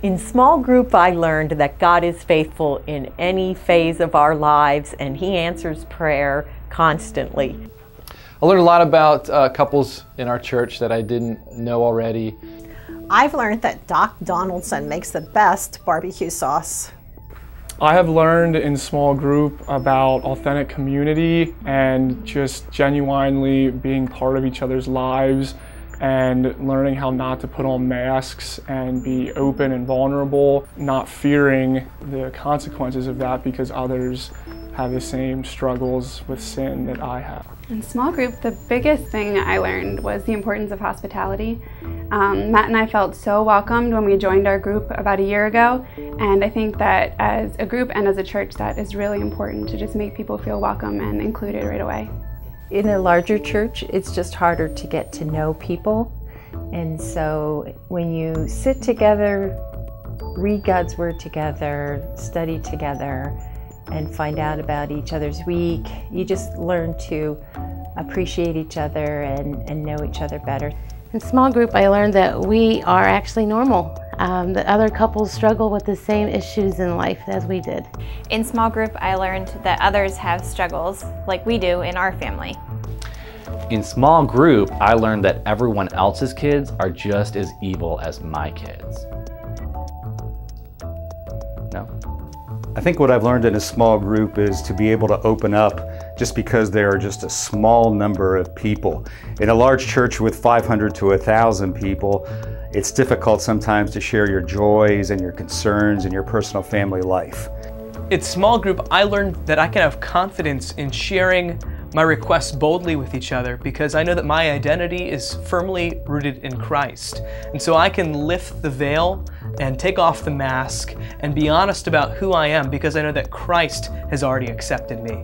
In small group, I learned that God is faithful in any phase of our lives, and He answers prayer constantly. I learned a lot about couples in our church that I didn't know already. I've learned that Doc Donaldson makes the best barbecue sauce. I have learned in small group about authentic community and just genuinely being part of each other's lives, and learning how not to put on masks and be open and vulnerable, not fearing the consequences of that because others have the same struggles with sin that I have. In small group, the biggest thing I learned was the importance of hospitality. Matt and I felt so welcomed when we joined our group about a year ago, and I think that as a group and as a church, that is really important, to just make people feel welcome and included right away. In a larger church, it's just harder to get to know people. And so when you sit together, read God's Word together, study together, and find out about each other's week, you just learn to appreciate each other and know each other better. In small group, I learned that we are actually normal, that other couples struggle with the same issues in life as we did. In small group, I learned that others have struggles like we do in our family. In small group, I learned that everyone else's kids are just as evil as my kids. No? I think what I've learned in a small group is to be able to open up just because there are just a small number of people. In a large church with 500 to 1,000 people, it's difficult sometimes to share your joys and your concerns and your personal family life. In small group, I learned that I can have confidence in sharing my requests boldly with each other because I know that my identity is firmly rooted in Christ. And so I can lift the veil and take off the mask and be honest about who I am because I know that Christ has already accepted me.